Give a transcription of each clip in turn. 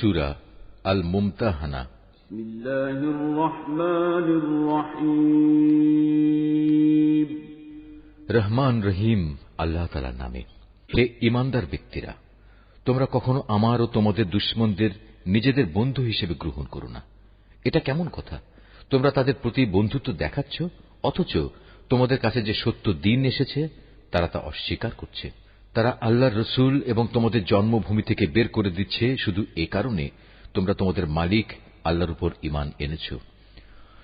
সূরা আল মুমতাহানা। বিসমিল্লাহির রহমানির রহিম। রহমান রহিম আল্লাহ তাআলার নামে। হে ঈমানদার ব্যক্তিরা, তোমরা কখনো আমার ও তোমাদের দুশমনদের নিজেদের বন্ধু হিসেবে গ্রহণ করো না। এটা কেমন কথা? তোমরা তাদের প্রতি বন্ধুত্ব দেখাচ্ছ, অথচ তোমাদের কাছে যে সত্য দ্বীন এসেছে তারা তা অস্বীকার করছে। তারা আল্লাহর রসূল এবং তোমাদের জন্মভূমি থেকে বের করে দিচ্ছে শুধু এ কারণে তোমরা তোমাদের মালিক আল্লাহর উপর ঈমান এনেছ।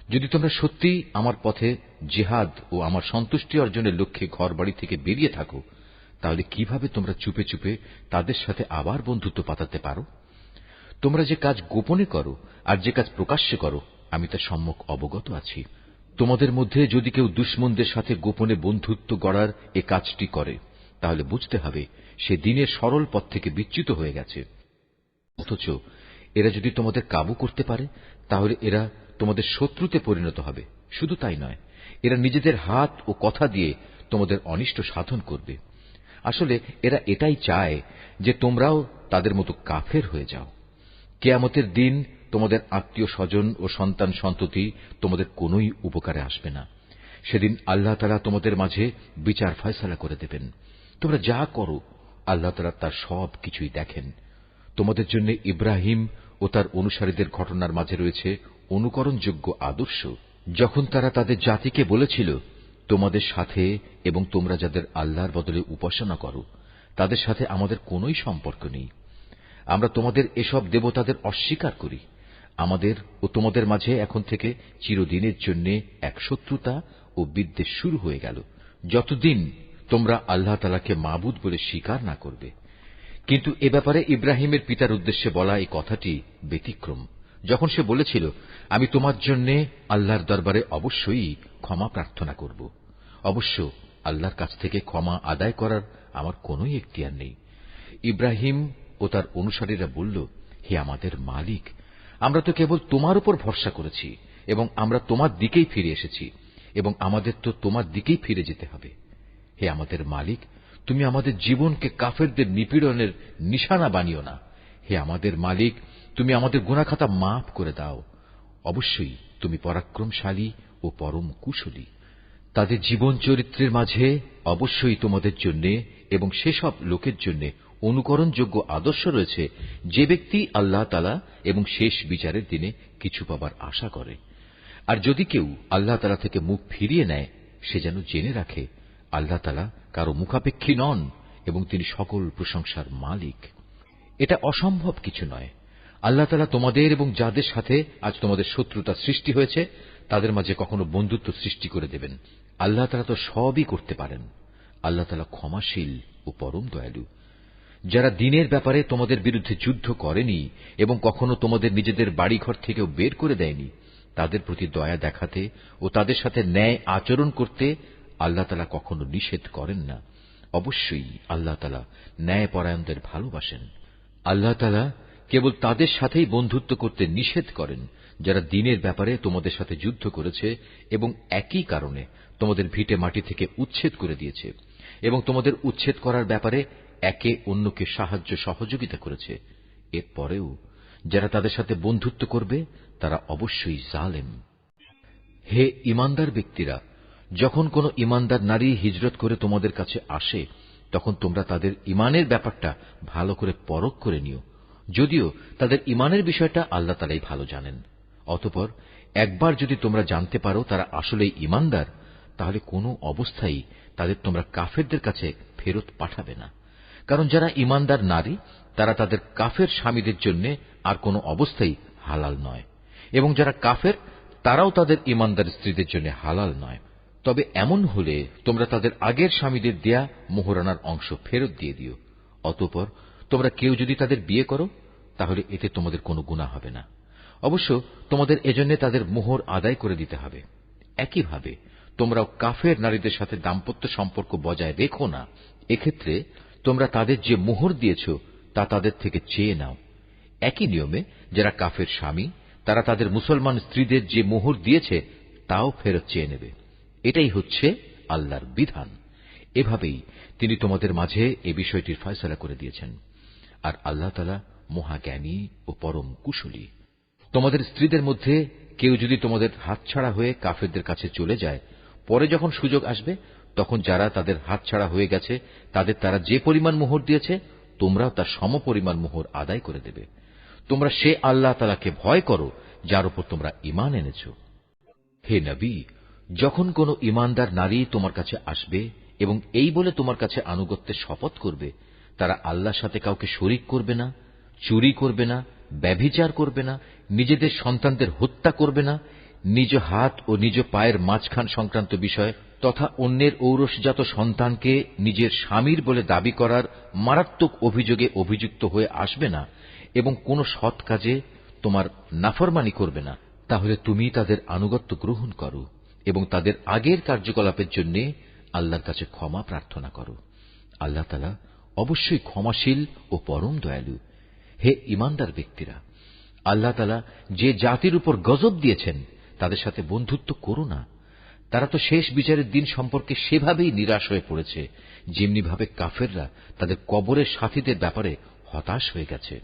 যদি তোমরা সত্যিই আমার পথে জিহাদ ও আমার সন্তুষ্টি অর্জনের লক্ষ্যে ঘরবাড়ি থেকে বেরিয়ে থাকো, তাহলে কিভাবে তোমরা চুপে চুপে তাদের সাথে আবার বন্ধুত্ব পাতাতে পারো? তোমরা যে কাজ গোপনে করো আর যে কাজ প্রকাশ্যে করো, আমি তা সম্যক অবগত আছি। তোমাদের মধ্যে যদি কেউ দুশমনদের সাথে গোপনে বন্ধুত্ব গড়ার এ কাজটি করে, তাহলে বুঝতে হবে সে দ্বীনের সরল পথ থেকে বিচ্যুত হয়ে গেছে। অথচ এরা যদি তোমাদের কাবু করতে পারে, তাহলে এরা তোমাদের শত্রুতে পরিণত হবে। শুধু তাই নয়, এরা নিজেদের হাত ও কথা দিয়ে তোমাদের অনিষ্ট সাধন করবে। আসলে এরা এটাই চায় যে তোমরাও তাদের মতো কাফের হয়ে যাও। কিয়ামতের দিন তোমাদের আত্মীয় স্বজন ও সন্তান সন্ততি তোমাদের কোনই উপকারে আসবে না। সেদিন আল্লাহ তাআলা তোমাদের মাঝে বিচার ফয়সালা করে দেবেন। তোমরা যা করো আল্লাহ তাআলা তার সব কিছুই দেখেন। তোমাদের জন্য ইব্রাহিম ও তার অনুসারীদের ঘটনার মাঝে রয়েছে অনুকরণযোগ্য আদর্শ। যখন তারা তাদের জাতিকে বলেছিল, তোমাদের সাথে এবং তোমরা যাদের আল্লাহর বদলে উপাসনা করো তাদের সাথে আমাদের কোনই সম্পর্ক নেই। আমরা তোমাদের এসব দেবতাদের অস্বীকার করি। আমাদের ও তোমাদের মাঝে এখন থেকে চিরদিনের জন্য এক শত্রুতা ও বিদ্বেষ শুরু হয়ে গেল, যতদিন তোমরা আল্লাহ তাআলাকে মাবুদ বলে স্বীকার না করবে। কিন্তু এ ব্যাপারে ইব্রাহিমের পিতার উদ্দেশ্যে বলা এই কথাটি ব্যতিক্রম। যখন সে বলেছিল, আমি তোমার জন্য আল্লাহর দরবারে অবশ্যই ক্ষমা প্রার্থনা করব। অবশ্য আল্লাহর কাছ থেকে ক্ষমা আদায় করার আমার কোনই এখতিয়ার নেই। ইব্রাহিম ও তার অনুসারীরা বলল, হে আমাদের মালিক, আমরা তো কেবল তোমার উপর ভরসা করেছি এবং আমরা তোমার দিকেই ফিরে এসেছি এবং আমাদের তো তোমার দিকেই ফিরে যেতে হবে। হে আমাদের মালিক, তুমি আমাদের জীবনকে কাফেরদের নিপীড়নের নিশানা বানিও না। হে আমাদের মালিক, তুমি আমাদের গুনাহখাতা মাফ করে দাও। অবশ্যই তুমি পরাক্রমশালী ও পরম কুশলী। তাদের জীবন চরিত্রের মাঝে অবশ্যই তোমাদের জন্য এবং সেসব লোকের জন্য অনুকরণযোগ্য আদর্শ রয়েছে যে ব্যক্তি আল্লাহ তাআলা এবং শেষ বিচারের দিনে কিছু পাবার আশা করে। আর যদি কেউ আল্লাহ তাআলা থেকে মুখ ফিরিয়ে নেয়, সে যেন জেনে রাখে আল্লাহ তাআলা কারো মুখাপেক্ষী নন এবং তিনি সকল প্রশংসার মালিক। এটা অসম্ভব কিছু নয়। আল্লাহ তাআলা তোমাদের এবং যাদের সাথে আজ তোমাদের শত্রুতা সৃষ্টি হয়েছে তাদের মাঝে কখনো বন্ধুত্ব সৃষ্টি করে দেবেন। আল্লাহ তাআলা তো সবই করতে পারেন। আল্লাহ তাআলা ক্ষমাশীল ও পরম দয়ালু। যারা দ্বীনের ব্যাপারে তোমাদের বিরুদ্ধে যুদ্ধ করেনি এবং কখনো তোমাদের নিজেদের বাড়িঘর থেকেও বের করে দেয়নি, তাদের প্রতি দয়া দেখাতে ও তাদের সাথে ন্যায় আচরণ করতে আল্লাহ তাআলা কখনো নিষেধ করেন না। অবশ্যই আল্লাহ তাআলা ন্যায়পরায়ণদের ভালোবাসেন। আল্লাহ তাআলা কেবল তাদের সাথেই বন্ধুত্ব করতে নিষেধ করেন যারা দ্বীনের ব্যাপারে তোমাদের সাথে যুদ্ধ করেছে এবং একই কারণে তোমাদের ভিটে মাটি থেকে উচ্ছেদ করে দিয়েছে এবং তোমাদের উচ্ছেদ করার ব্যাপারে একে অন্যকে সাহায্য সহযোগিতা করেছে। এরপরেও যারা তাদের সাথে বন্ধুত্ব করবে তারা অবশ্যই জালেম। হে ঈমানদার ব্যক্তিরা, যখন কোন ঈমানদার নারী হিজরত করে তোমাদের কাছে আসে, তখন তোমরা তাদের ঈমানের ব্যাপারটা ভালো করে পরখ করে নিও, যদিও তাদের ঈমানের বিষয়টা আল্লাহ তাআলাই ভালো জানেন। অতঃপর একবার যদি তোমরা জানতে পারো তারা আসলেই ঈমানদার, তাহলে কোনো অবস্থায় তাদের তোমরা কাফেরদের কাছে ফেরত পাঠাবে না। কারণ যারা ঈমানদার নারী তারা তাদের কাফের স্বামীদের জন্য আর কোনো অবস্থায় হালাল নয়, এবং যারা কাফের তারাও তাদের ঈমানদার স্ত্রীদের জন্য হালাল নয়। তবে এমন হলে তোমরা তাদের আগের স্বামীদের দেয়া মোহরানার অংশ ফেরত দিয়ে দিও। অতঃপর তোমরা কেউ যদি তাদের বিয়ে করো, তাহলে এতে তোমাদের কোনো গুনাহ হবে না। অবশ্য তোমাদের এজন্য তাদের মোহর আদায় করে দিতে হবে। একইভাবে তোমরাও কাফের নারীদের সাথে দাম্পত্য সম্পর্ক বজায় রেখো না। এক্ষেত্রে তোমরা তাদের যে মোহর দিয়েছ তা তাদের থেকে চেয়ে নাও। একই নিয়মে যারা কাফের স্বামী তারা তাদের মুসলমান স্ত্রীদের যে মোহর দিয়েছে তাও ফেরত চেয়ে নেবে। এটাই হচ্ছে আল্লাহর বিধান। এভাবেই তিনি তোমাদের মাঝে এ বিষয়টির ফয়সালা করে দিয়েছেন। আর আল্লাহ তাআলা মহাজ্ঞানী ও পরম কুশলী। তোমাদের স্ত্রীদের মধ্যে কেউ যদি তোমাদের হাতছাড়া হয়ে কাফেরদের কাছে চলে যায়, পরে যখন সুযোগ আসবে তখন যারা তাদের হাতছাড়া হয়ে গেছে তাদের তারা যে পরিমাণ মোহর দিয়েছে তোমরাও তার সমপরিমাণ মোহর আদায় করে দেবে। তোমরা সে আল্লাহ তাআলাকে ভয় করো যার উপর তোমরা ঈমান এনেছ। হে নবী, যখন কোন ঈমানদার নারী তোমার কাছে আসবে এবং এই বলে তোমার কাছে আনুগত্যের শপথ করবে তারা আল্লাহর সাথে কাউকে শরীক করবে না, চুরি করবে না, ব্যভিচার করবে না, নিজেদের সন্তানদের হত্যা করবে না, নিজ হাত ও নিজ পায়ের মাঝখান সংক্রান্ত বিষয় তথা অন্যের ঔরসজাত সন্তানকে নিজের স্বামীর বলে দাবি করার মারাত্মক অভিযোগে অভিযুক্ত হয়ে আসবে না এবং কোন সৎ কাজে তোমার নাফরমানি করবে না, তাহলে তুমি তাদের আনুগত্য গ্রহণ করো এবং তাদের আগের কার্যকলাপের জন্য আল্লাহর কাছে ক্ষমা প্রার্থনা করো। আল্লাহ তাআলা অবশ্যই ক্ষমাশীল ও পরম দয়ালু। হে ঈমানদার ব্যক্তিরা, আল্লাহ তাআলা যে জাতির উপর গজব দিয়েছেন তাদের সাথে বন্ধুত্ব করো না। তারা তো শেষ বিচারের দিন সম্পর্কে সেভাবেই নিরাশ হয়ে পড়েছে যেমনি ভাবে কাফেররা তাদের কবরের সাথীদের ব্যাপারে হতাশ হয়ে গেছে।